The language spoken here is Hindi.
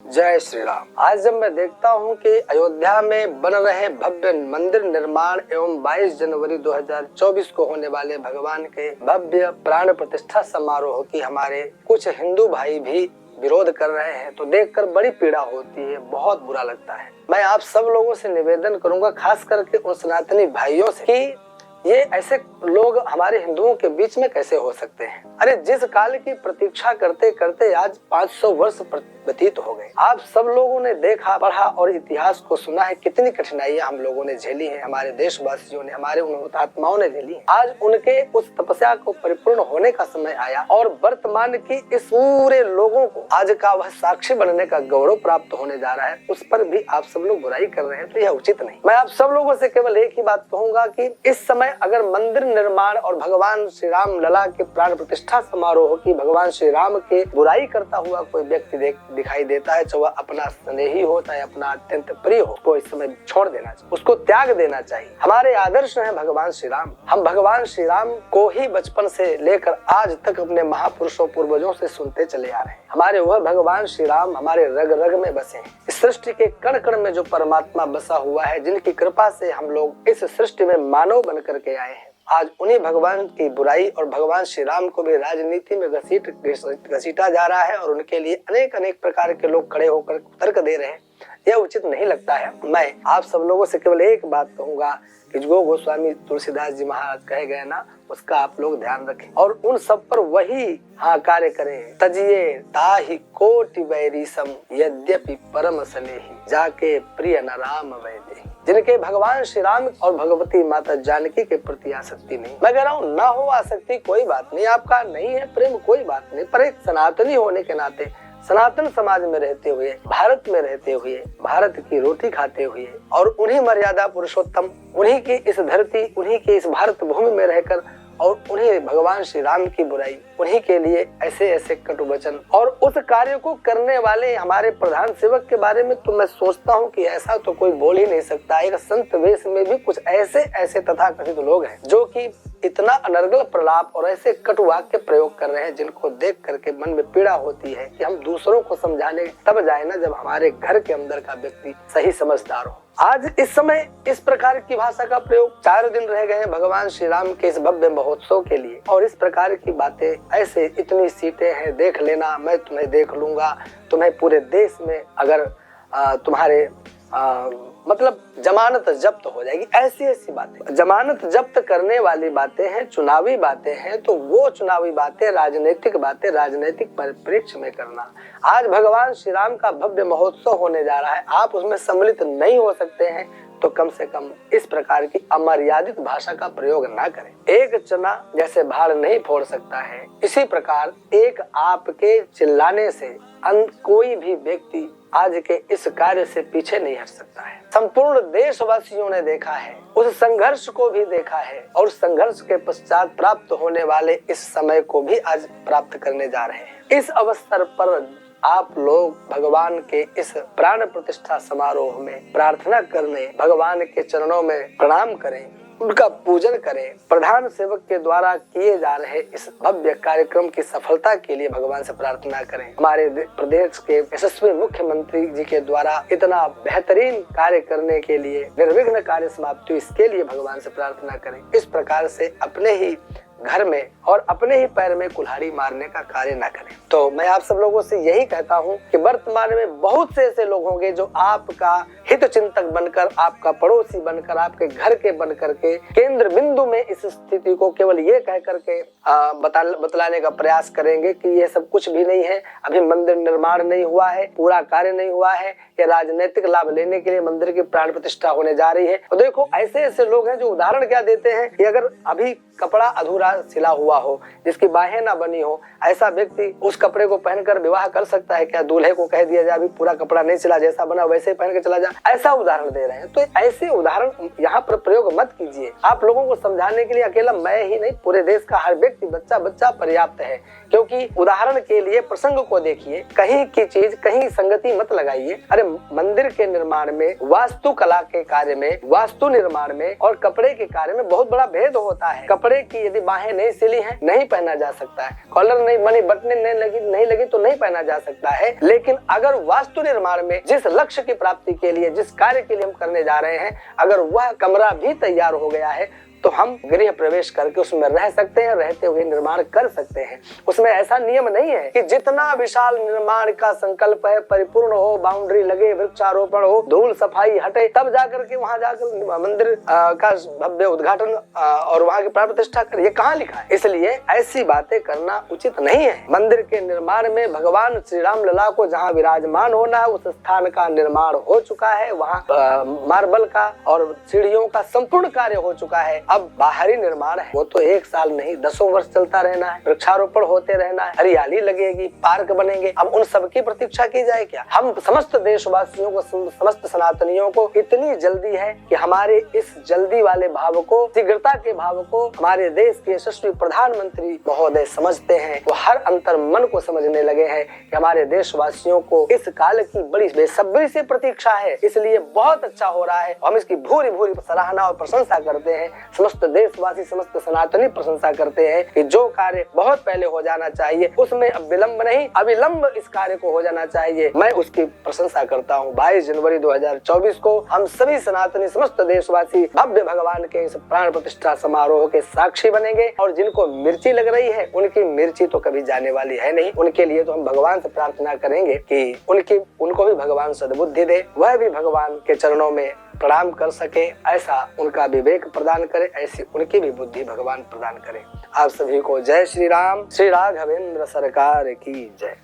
जय श्री राम। आज जब मैं देखता हूं कि अयोध्या में बन रहे भव्य मंदिर निर्माण एवं 22 जनवरी 2024 को होने वाले भगवान के भव्य प्राण प्रतिष्ठा समारोह की हमारे कुछ हिंदू भाई भी विरोध कर रहे हैं, तो देखकर बड़ी पीड़ा होती है, बहुत बुरा लगता है। मैं आप सब लोगों से निवेदन करूंगा, खास करके उन सनातनी भाइयों से, कि ये ऐसे लोग हमारे हिंदुओं के बीच में कैसे हो सकते हैं। अरे जिस काल की प्रतीक्षा करते करते आज 500 वर्ष व्यतीत हो गए। आप सब लोगों ने देखा, पढ़ा और इतिहास को सुना है, कितनी कठिनाइयां हम लोगों ने झेली है, हमारे देशवासियों ने, हमारे उन हुतात्माओं ने झेली है। आज उनके उस तपस्या को परिपूर्ण होने का समय आया और वर्तमान की इस पूरे लोगों को आज का वह साक्षी बनने का गौरव प्राप्त होने जा रहा है, उस पर भी आप सब लोग बुराई कर रहे हैं, तो यह उचित नहीं। मैं आप सब लोगों से केवल एक ही बात कहूंगा कि इस समय अगर मंदिर निर्माण और भगवान श्री राम लला के प्राण प्रतिष्ठा समारोह की भगवान श्री राम के बुराई करता हुआ कोई व्यक्ति दिखाई देता है, चाहे वह अपना स्नेही हो चाहे अपना अत्यंत प्रिय हो, को इस समय छोड़ देना चाहिए, उसको त्याग देना चाहिए। हमारे आदर्श है भगवान श्री राम। हम भगवान श्री राम को ही बचपन से लेकर आज तक अपने महापुरुषों पूर्वजों से सुनते चले आ रहे हैं। हमारे वह भगवान श्री राम हमारे रग रग में बसे हैं। इस सृष्टि के कण कण में जो परमात्मा बसा हुआ है, जिनकी कृपा से हम लोग इस सृष्टि में मानव बन करके आए हैं, आज उन्हीं भगवान की बुराई और भगवान श्री राम को भी राजनीति में घसीटा जा रहा है और उनके लिए अनेक प्रकार के लोग खड़े होकर तर्क दे रहे हैं। यह उचित नहीं लगता है। मैं आप सब लोगों से केवल एक बात कहूंगा कि जो गोस्वामी तुलसीदास जी महाराज कहे गए ना, उसका आप लोग ध्यान रखें और उन सब पर वही कार्य करें। तजिए ताहि कोटि वैरी सम यद्यपि परम सनेही जाके प्रिय न राम वैदे। जिनके भगवान श्री राम और भगवती माता जानकी के प्रति आसक्ति नहीं, मैं कह रहा हूँ ना हो आसक्ति कोई बात नहीं, आपका नहीं है प्रेम कोई बात नहीं, पर एक सनातनी होने के नाते, सनातन समाज में रहते हुए, भारत में रहते हुए, भारत की रोटी खाते हुए और उन्हीं मर्यादा पुरुषोत्तम, उन्हीं की इस धरती, उन्हीं की इस भारत भूमि में रहकर और उन्हीं भगवान श्री राम की बुराई, उन्हीं के लिए ऐसे ऐसे कटु वचन और उस कार्य को करने वाले हमारे प्रधान सेवक के बारे में तो मैं सोचता हूँ कि ऐसा तो कोई बोल ही नहीं सकता। एक संत वेश में भी कुछ ऐसे ऐसे तथाकथित लोग हैं जो कि इतना अनर्गल प्रलाप और ऐसे कटु वाक्य प्रयोग कर रहे हैं, जिनको देख करके मन में पीड़ा होती है कि हम दूसरों को समझाने तब जाए ना जब हमारे घर के अंदर का व्यक्ति सही समझदार हो। आज इस समय इस प्रकार की भाषा का प्रयोग, 4 दिन रह गए भगवान श्री राम के इस भव्य महोत्सव के लिए और इस प्रकार की बातें, ऐसे इतनी सीटें हैं, देख लेना, मैं तुम्हें देख लूंगा, तुम्हें पूरे देश में अगर तुम्हारे मतलब जमानत जब्त हो जाएगी, ऐसी ऐसी बातें, जमानत जब्त करने वाली बातें हैं, चुनावी बातें हैं, तो वो चुनावी बातें, राजनीतिक बातें राजनीतिक परिप्रेक्ष्य में करना। आज भगवान श्री राम का भव्य महोत्सव होने जा रहा है, आप उसमें सम्मिलित नहीं हो सकते हैं तो कम से कम इस प्रकार की अमर्यादित भाषा का प्रयोग ना करें। एक चना जैसे भाड़ नहीं फोड़ सकता है, इसी प्रकार एक आपके चिल्लाने से कोई भी व्यक्ति आज के इस कार्य से पीछे नहीं हट सकता है। संपूर्ण देशवासियों ने देखा है, उस संघर्ष को भी देखा है और संघर्ष के पश्चात प्राप्त होने वाले इस समय को भी आज प्राप्त करने जा रहे हैं। इस अवसर पर आप लोग भगवान के इस प्राण प्रतिष्ठा समारोह में प्रार्थना करने, भगवान के चरणों में प्रणाम करें, उनका पूजन करें, प्रधान सेवक के द्वारा किए जा रहे इस भव्य कार्यक्रम की सफलता के लिए भगवान से प्रार्थना करें। हमारे प्रदेश के यशस्वी मुख्यमंत्री जी के द्वारा इतना बेहतरीन कार्य करने के लिए, निर्विघ्न कार्य समाप्ति, इसके लिए भगवान से प्रार्थना करें। इस प्रकार से अपने ही घर में और अपने ही पैर में कुल्हाड़ी मारने का कार्य न करें। तो मैं आप सब लोगों से यही कहता हूं कि वर्तमान में बहुत से ऐसे लोग होंगे जो आपका हित चिंतक बनकर, आपका पड़ोसी बनकर, आपके घर के बनकर के केंद्र बिंदु में इस स्थिति को केवल ये कह करके बतलाने का प्रयास करेंगे कि ये सब कुछ भी नहीं है, अभी मंदिर निर्माण नहीं हुआ है, पूरा कार्य नहीं हुआ है, ये राजनीतिक लाभ लेने के लिए मंदिर की प्राण प्रतिष्ठा होने जा रही है। तो देखो ऐसे ऐसे लोग हैं जो उदाहरण क्या देते हैं कि अगर अभी कपड़ा अधूरा सिला हुआ हो, जिसकी बाहें ना बनी हो, ऐसा व्यक्ति उस कपड़े को पहनकर विवाह कर सकता है क्या? दूल्हे को कह दिया जाए अभी पूरा कपड़ा नहीं सिला, जैसा बना वैसे ही पहन के चला जा, ऐसा उदाहरण दे रहे हैं। तो ऐसे उदाहरण यहाँ पर प्रयोग मत कीजिए। आप लोगों को समझाने के लिए अकेला मैं ही नहीं, पूरे देश का हर व्यक्ति, बच्चा बच्चा पर्याप्त है। क्योंकि उदाहरण के लिए प्रसंग को देखिए, कहीं की चीज कहीं संगति मत लगाइए। अरे मंदिर के निर्माण में, वास्तुकला के कार्य में, वास्तु निर्माण में और कपड़े के कार्य में बहुत बड़ा भेद होता है। कपड़े की यदि बाहें नहीं सिली हैं, नहीं पहना जा सकता है। कॉलर नहीं बनी, बटने नहीं लगी तो नहीं पहना जा सकता है। लेकिन अगर वास्तु निर्माण में जिस लक्ष्य की प्राप्ति के लिए, जिस कार्य के लिए हम करने जा रहे हैं, अगर वह कमरा भी तैयार हो गया है तो हम गृह प्रवेश करके उसमें रह सकते हैं, रहते हुए निर्माण कर सकते हैं। उसमें ऐसा नियम नहीं है कि जितना विशाल निर्माण का संकल्प है, परिपूर्ण हो, बाउंड्री लगे, वृक्षारोपण हो, धूल सफाई हटे, तब जाकर के वहां जाकर मंदिर का भव्य उद्घाटन और वहां की प्राण प्रतिष्ठा करे। ये कहाँ लिखा है? इसलिए ऐसी बातें करना उचित नहीं है। मंदिर के निर्माण में भगवान श्री राम लला को जहाँ विराजमान होना है उस स्थान का निर्माण हो चुका है। वहाँ मार्बल का और सीढ़ियों का संपूर्ण कार्य हो चुका है। अब बाहरी निर्माण है, वो तो 1 साल नहीं 10 वर्ष चलता रहना है, वृक्षारोपण होते रहना है, हरियाली लगेगी, पार्क बनेंगे। अब उन सबकी प्रतीक्षा की जाए क्या? हम समस्त देशवासियों को, समस्त सनातनियों को इतनी जल्दी है कि हमारे इस जल्दी वाले भाव को, शीघ्रता के भाव को हमारे देश के यशस्वी प्रधानमंत्री महोदय समझते हैं। वो हर अंतर मन को समझने लगे हैं कि हमारे देशवासियों को इस काल की बड़ी बेसब्री से प्रतीक्षा है, इसलिए बहुत अच्छा हो रहा है। हम इसकी भूरी भूरी सराहना और प्रशंसा करते हैं। समस्त देशवासी, समस्त सनातनी प्रशंसा करते हैं कि जो कार्य बहुत पहले हो जाना चाहिए उसमें अब विलंब नहीं, अविलंब इस कार्य को हो जाना चाहिए। मैं उसकी प्रशंसा करता हूँ। 22 जनवरी 2024 को हम सभी सनातनी, समस्त देशवासी भव्य भगवान के इस प्राण प्रतिष्ठा समारोह के साक्षी बनेंगे। और जिनको मिर्ची लग रही है उनकी मिर्ची तो कभी जाने वाली है नहीं। उनके लिए तो हम भगवान से प्रार्थना करेंगे कि उनको भी भगवान सद्बुद्धि दे, वह भी भगवान के चरणों में प्रणाम कर सके, ऐसा उनका विवेक प्रदान करे, ऐसी उनकी भी बुद्धि भगवान प्रदान करे। आप सभी को जय श्री राम। श्री राघवेंद्र सरकार की जय।